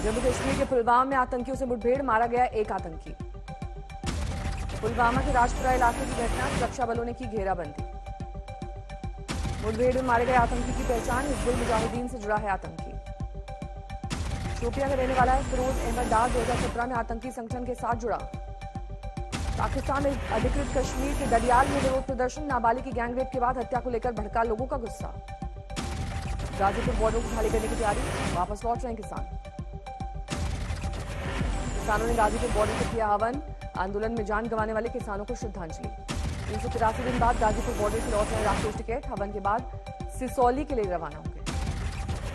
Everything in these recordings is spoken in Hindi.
जम्मू कश्मीर के पुलवामा में आतंकियों से मुठभेड़, मारा गया एक आतंकी। पुलवामा के राजपुरा इलाके की घटना, सुरक्षा बलों ने की घेराबंदी। मुठभेड़ में मारे गए आतंकी की पहचान, हिजबुल मुजाहिदीन से जुड़ा है आतंकी। शोपियां का रहने वाला है फिरोज अहमद डार, 2017 में आतंकी संगठन के साथ जुड़ा। पाकिस्तान में अधिकृत कश्मीर के दडियाल में विरोध प्रदर्शन, नाबालिग की गैंगरेप के बाद हत्या को लेकर भड़का लोगों का गुस्सा। गाजीपुर बॉर्डर को खाली करने की तैयारी, वापस लौट रहे हैं किसान। किसानों ने गाजीपुर बॉर्डर पर किया हवन, आंदोलन में जान गंवाने वाले किसानों को श्रद्धांजलि। 383 दिन बाद गाजीपुर बॉर्डर से लौट रहे राकेश टिकैत, हवन के बाद सिसौली के लिए रवाना होंगे।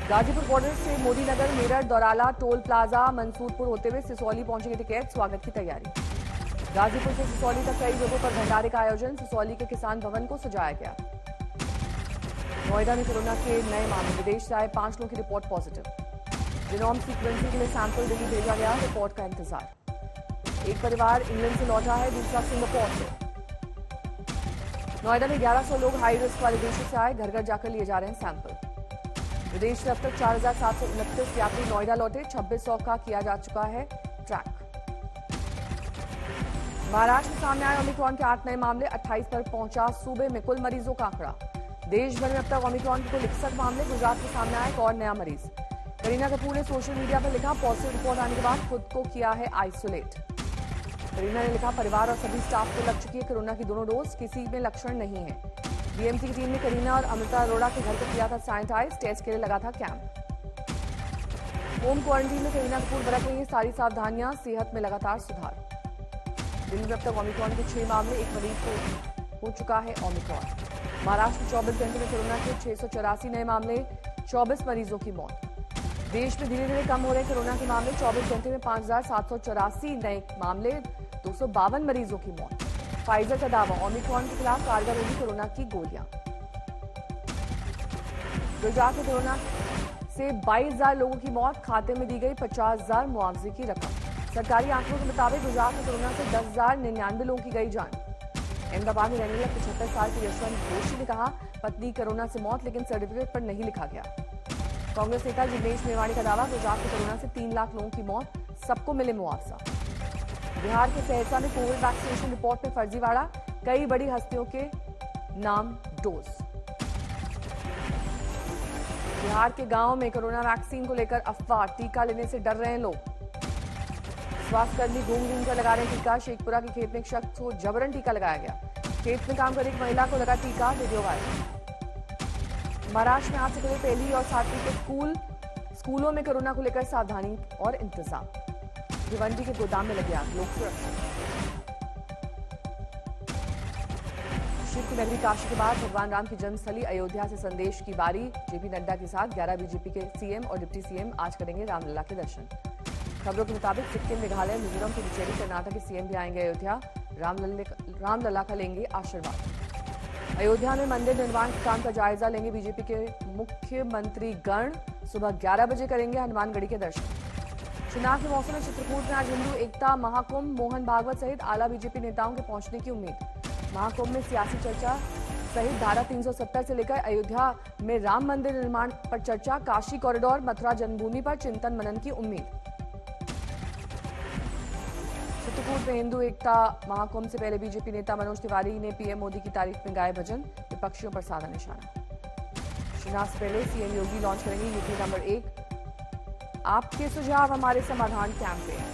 गाजीपुर बॉर्डर से मोदी नगर, मेरठ, दौराला, टोल प्लाजा, मंसूरपुर होते हुए सिसौली पहुंचेंगे टिकैत, स्वागत की तैयारी। गाजीपुर से सिसौली तक कई जगहों पर भंडारे का आयोजन, सिसौली के किसान भवन को सजाया गया। नोएडा में कोरोना के नए मामले, विदेश से आए 5 लोगों की रिपोर्ट पॉजिटिव। जीनोम सीक्वेंसिंग के लिए सैंपल दिल्ली भेजा गया, रिपोर्ट का इंतजार। एक परिवार इंग्लैंड से लौटा है, दूसरा सिंगापुर से। नोएडा में 1100 लोग हाई रिस्क वाले देशों से आए, घर घर जाकर लिए जा रहे हैं सैंपल। विदेश से अब तक 4729 यात्री नोएडा लौटे, 2600 का किया जा चुका है ट्रैक। महाराष्ट्र में सामने आए ओमिक्रॉन के 8 नए मामले, 28 पर पहुंचा सूबे में कुल मरीजों का आंकड़ा। देश भर में अब तक ओमिक्रॉन के कुल 61 मामले, गुजरात में सामने आए एक और नया मरीज। करीना कपूर ने सोशल मीडिया पर लिखा, पॉजिटिव रिपोर्ट आने के बाद खुद को किया है आइसोलेट। करीना ने लिखा, परिवार और सभी स्टाफ को लग चुकी है कोरोना की दोनों डोज, किसी में लक्षण नहीं है। बीएमसी की टीम ने करीना और अमृता अरोड़ा के घर को किया था सैनिटाइज, टेस्ट के लिए लगा था कैंप। होम क्वारंटीन में करीना कपूर बरत रही है सारी सावधानियां, सेहत में लगातार सुधार। दिल्ली में अब तक ओमिक्रॉन के 6 मामले, एक मरीज को हो चुका है ओमिक्रॉन। महाराष्ट्र में 24 घंटे में कोरोना के 684 नए मामले, 24 मरीजों की मौत। देश में धीरे धीरे कम हो रहे कोरोना के मामले, 24 घंटे में 5784 नए मामले, 252 मरीजों की मौत। फाइजर का दावा, ओमिक्रॉन के खिलाफ कारगर होगी कोरोना की गोलियां। गुजरात में कोरोना से 22,000 लोगों की मौत, खाते में दी गई 50,000 मुआवजे की रकम। सरकारी आंकड़ों के मुताबिक गुजरात में कोरोना से 10,099 लोगों की गई जान। अहमदाबाद में रहने वाले 75 साल के यशवंत जोशी ने कहा, पत्नी कोरोना से मौत, लेकिन सर्टिफिकेट पर नहीं लिखा गया। कांग्रेस नेता जिग्नेश मेवाणी का दावा, गुजरात में कोरोना से 3 लाख लोगों की मौत, सबको मिले मुआवजा। बिहार के सहरसा में कोविड वैक्सीनेशन रिपोर्ट में फर्जीवाड़ा, कई बड़ी हस्तियों के नाम डोज। बिहार के गांव में कोरोना वैक्सीन को लेकर अफवाह, टीका लेने से डर रहे हैं लोग। स्वास्थ्यकर्मी घूम घूम कर लगा रहे हैं टीका, शेखपुरा के खेत में एक शख्स को जबरन टीका लगाया गया। खेत में काम कर रही एक महिला को लगा टीका, वीडियो वायरल। महाराष्ट्र में आज से खुले पहली और 7वीं के स्कूलों में कोरोना को लेकर सावधानी और इंतजाम। भिवंडी के गोदाम में लगे आग, लोग सुरक्षित। शिव की नगरी काशी के बाद भगवान राम की जन्मस्थली अयोध्या से संदेश की बारी। जेपी नड्डा के साथ 11 बीजेपी के सीएम और डिप्टी सीएम आज करेंगे रामलला के दर्शन। खबरों के मुताबिक सिक्किम, मेघालय, मिजोरम, पुडुचेरी, कर्नाटक के सीएम भी आएंगे अयोध्या, रामलला का लेंगे आशीर्वाद। अयोध्या में मंदिर निर्माण के काम का जायजा लेंगे बीजेपी के मुख्यमंत्री गण। सुबह 11 बजे करेंगे हनुमानगढ़ी के दर्शन। चुनाव के मौसम में चित्रकूट में आज हिंदू एकता महाकुंभ, मोहन भागवत सहित आला बीजेपी नेताओं के पहुंचने की उम्मीद। महाकुंभ में सियासी चर्चा सहित धारा 370 से लेकर अयोध्या में राम मंदिर निर्माण पर चर्चा, काशी कॉरिडोर, मथुरा जन्मभूमि पर चिंतन मनन की उम्मीद। चित्रकूट में हिंदू एकता महाकुंभ से पहले बीजेपी नेता मनोज तिवारी ने पीएम मोदी की तारीफ में गाए भजन, विपक्षियों पर साधा निशाना। चुनाव से पहले सीएम योगी लॉन्च करेंगे यूपी नंबर 1 आपके सुझाव हमारे समाधान कैंपेन।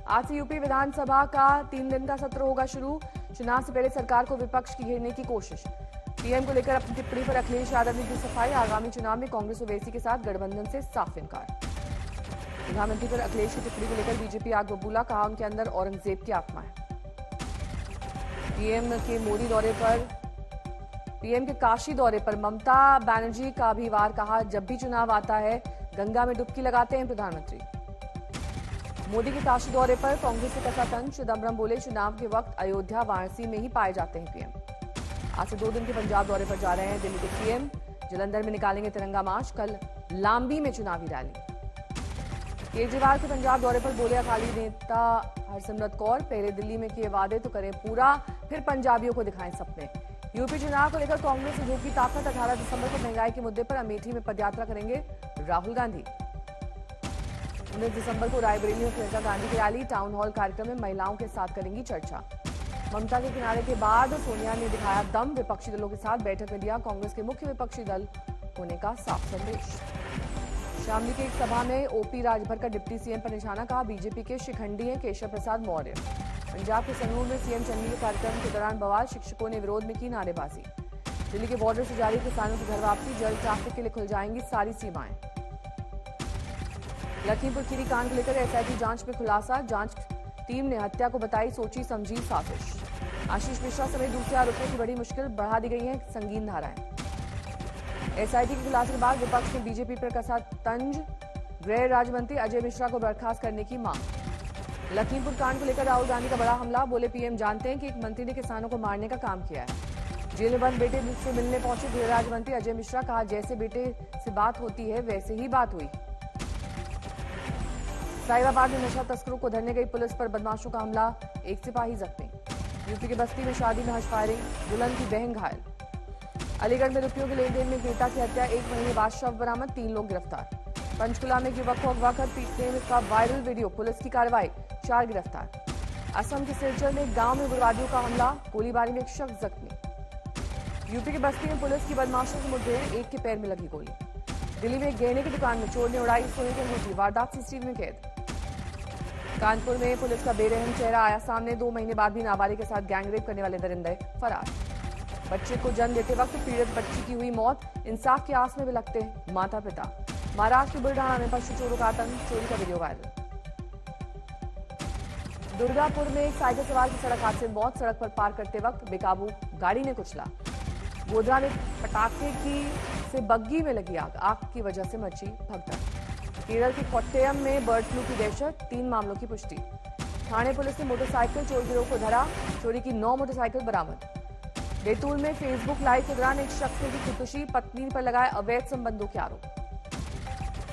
आज से यूपी विधानसभा का 3 दिन का सत्र होगा शुरू। चुनाव से पहले सरकार को विपक्ष की घेरने की कोशिश। पीएम को लेकर अपनी टिप्पणी पर अखिलेश यादव ने दी सफाई, आगामी चुनाव में कांग्रेस ओवैसी के साथ गठबंधन से साफ इनकार। प्रधानमंत्री पर अखिलेश की टिप्पणी को लेकर बीजेपी आग बबूला, कहा उनके अंदर औरंगजेब की आत्मा है। पीएम के काशी दौरे पर ममता बनर्जी का भी वार, कहा जब भी चुनाव आता है गंगा में डुबकी लगाते हैं प्रधानमंत्री। मोदी के काशी दौरे पर कांग्रेस से कसा तंज, चिदम्बरम बोले चुनाव के वक्त अयोध्या, वाराणसी में ही पाए जाते हैं पीएम। आज से 2 दिन के पंजाब दौरे पर जा रहे हैं दिल्ली के सीएम, जलंधर में निकालेंगे तिरंगा मार्च, कल लांबी में चुनावी रैली। केजरीवाल के पंजाब दौरे पर बोले अकाली नेता हरसिमरत कौर, पहले दिल्ली में किए वादे तो करें पूरा, फिर पंजाबियों को दिखाएं सपने। यूपी चुनाव को लेकर कांग्रेस से झोंकी ताकत, 18 दिसंबर को महंगाई के मुद्दे पर अमेठी में पदयात्रा करेंगे राहुल गांधी। 19 दिसंबर को रायबरेली में प्रियंका गांधी की रैली, टाउन हॉल कार्यक्रम में महिलाओं के साथ करेंगी चर्चा। ममता के किनारे के बाद सोनिया ने दिखाया दम, विपक्षी दलों के साथ बैठक में दिया कांग्रेस के मुख्य विपक्षी दल होने का साफ संदेश। शामली की एक सभा में ओपी राजभर का डिप्टी सीएम पर निशाना, कहा बीजेपी के शिखंडी हैं केशव प्रसाद मौर्य। पंजाब के संगरूर में सीएम चन्नी के कार्यक्रम के दौरान बवाल, शिक्षकों ने विरोध में की नारेबाजी। दिल्ली के बॉर्डर से जारी किसानों की घर वापसी, जल्द ट्रैफिक के लिए खुल जाएंगी सारी सीमाएं। लखीमपुर खीरी कांड को लेकर एसआईटी जांच में खुलासा, जांच टीम ने हत्या को बताई सोची समझी साजिश। आशीष मिश्रा समेत दूसरे आरोपियों की बड़ी मुश्किल, बढ़ा दी गई है संगीन धाराएं। एसआईटी के खुलासे के बाद विपक्ष ने बीजेपी पर कसा तंज, गृह राज्य मंत्री अजय मिश्रा को बर्खास्त करने की मांग। लखीमपुर कांड को लेकर राहुल गांधी का बड़ा हमला, बोले पीएम जानते हैं कि एक मंत्री ने किसानों को मारने का काम किया है। जेल में बंद बेटे से मिलने पहुंचे गृह राज्य मंत्री अजय मिश्रा, कहा जैसे बेटे से बात होती है वैसे ही बात हुई। साहिबाबाद में नशा तस्करों को धरने गई पुलिस पर बदमाशों का हमला, एक सिपाही जख्मी। यूपी के बस्ती में शादी में हज फायरिंग, दुल्हन की बहन घायल। अलीगढ़ में रुपयों के लेन देन में पीड़िता की हत्या, 1 महीने बाद शव बरामद, 3 लोग गिरफ्तार। पंचकुला में युवक को अगवा कर पीटने का वायरल वीडियो, पुलिस की कार्रवाई, 4 गिरफ्तार। असम के सिलचर में गांव में उग्रवादियों का हमला, गोलीबारी में एक शख्स जख्मी। यूपी के बस्ती में पुलिस की बदमाशों से मुठभेड़, एक के पैर में लगी गोली। दिल्ली में एक गहने की दुकान में चोर ने उड़ाई सोने की अंगूठी, वारदात सीसीटीवी में कैद। कानपुर में पुलिस का बेरहम चेहरा आया सामने, 2 महीने बाद भी नाबालिग के साथ गैंगरेप करने वाले दरिंदे फरार। बच्चे को जन्म देते वक्त पीड़ित बच्ची की हुई मौत, इंसाफ की आस में बिलखते माता पिता। महाराष्ट्र के बुलढाणा में पशु चोरों का आतंक, चोरी का वीडियो वायरल। दुर्गापुर में एक साइकिल सवार की सड़क हादसे में मौत, सड़क पर पार करते वक्त बेकाबू गाड़ी ने कुचला। गोधरा में पटाखे से बग्गी में लगी आग की वजह से मची भगदड़। केरल के कोट्टयम में बर्ड फ्लू की दहशत, 3 मामलों की पुष्टि। थाने पुलिस ने मोटरसाइकिल चोर गिरोह को धरा, चोरी की 9 मोटरसाइकिल बरामद। बैतूल में फेसबुक लाइव के दौरान एक शख्स ने की खुदकुशी, पत्नी पर लगाए अवैध संबंधों के आरोप।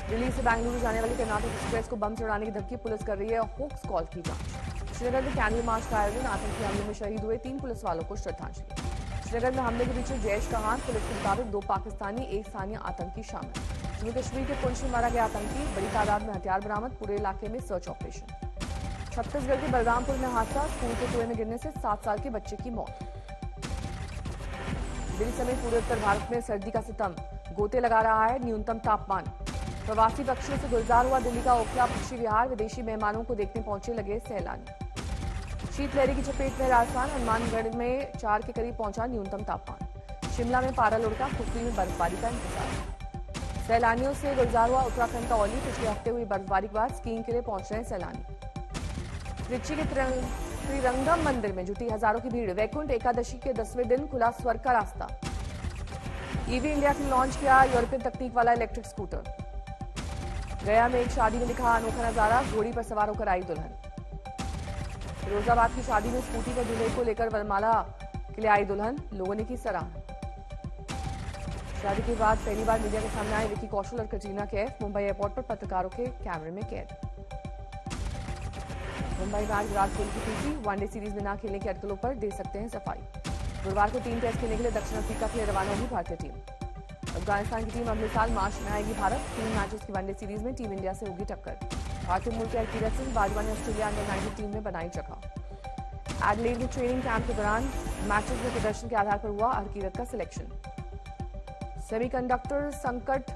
दिल्ली से बेंगलुरु जाने वाली कर्नाटक एक्सप्रेस को बम चढ़ाने की धमकी, पुलिस कर रही है होक्स कॉल की जांच। श्रीनगर में कैंडल मार्च का आयोजन, आतंकी हमले में शहीद हुए 3 पुलिस वालों को श्रद्धांजलि। श्रीनगर में हमले के पीछे जैश का हाथ, पुलिस के मुताबिक 2 पाकिस्तानी, 1 स्थानीय आतंकी शामिल। जम्मू कश्मीर के पुंछ में मारा गया आतंकी, बड़ी तादाद में हथियार बरामद, पूरे इलाके में सर्च ऑपरेशन। छत्तीसगढ़ के बलरामपुर में हादसा, स्कूल के कुएं में गिरने से 7 साल के बच्चे की मौत। दिल्ली समेत पूरे उत्तर भारत में सर्दी का सितम, गोते लगा रहा है न्यूनतम तापमान। प्रवासी पक्षियों से गुलजार हुआ दिल्ली का ओखला पक्षी विहार, विदेशी मेहमानों को देखने पहुंचे लगे सैलानी। शीतलहर की चपेट में राजस्थान, हनुमानगढ़ में 4 के करीब पहुंचा न्यूनतम तापमान। शिमला में पारा लुढ़का, कुफरी में बर्फबारी का इंतजार। सैलानियों से गुलजार हुआ उत्तराखंड का औली, पिछले हफ्ते हुई बर्फबारी के बाद स्कीइंग के लिए पहुंच रहे हैं सैलानी। त्रिची के त्रिरंगम मंदिर में जुटी हजारों की भीड़, वैकुंठ एकादशी के 10वें दिन खुला स्वर्ग का रास्ता। ईवी इंडिया ने लॉन्च किया यूरोपियन तकनीक वाला इलेक्ट्रिक स्कूटर। गया में एक शादी में दिखा अनोखा नजारा, घोड़ी पर सवार होकर आई दुल्हन। फिरोजाबाद की शादी में स्कूटी पर दूल्हे को लेकर वरमाला के लिए आई दुल्हन, लोगों ने की सराहना। शादी के बाद पहली बार मीडिया के सामने आई विकी कौशल और कटरीना कैफ, मुंबई एयरपोर्ट पर पत्रकारों के कैमरे में कैद। मुंबई में आज विराट कोहली की पीसी, वनडे सीरीज में न खेलने की अटकलों पर दे सकते हैं सफाई। गुरुवार को 3 टेस्ट खेलने के लिए दक्षिण अफ्रीका के लिए रवाना होगी भारतीय टीम। अफगानिस्तान की टीम अगले साल मार्च में आएगी भारत। 3 मैचेस की वनडे सीरीज में टीम इंडिया से होगी टक्कर। भारतीय मूल के हरकीरत सिंह बाजवा ने ऑस्ट्रेलिया अंडर 19 टीम में बनाई जगह। एडिलेड में ट्रेनिंग कैंप के दौरान मैचेस में प्रदर्शन के आधार पर हुआ हरकीरत का सिलेक्शन। सेमीकंडक्टर संकट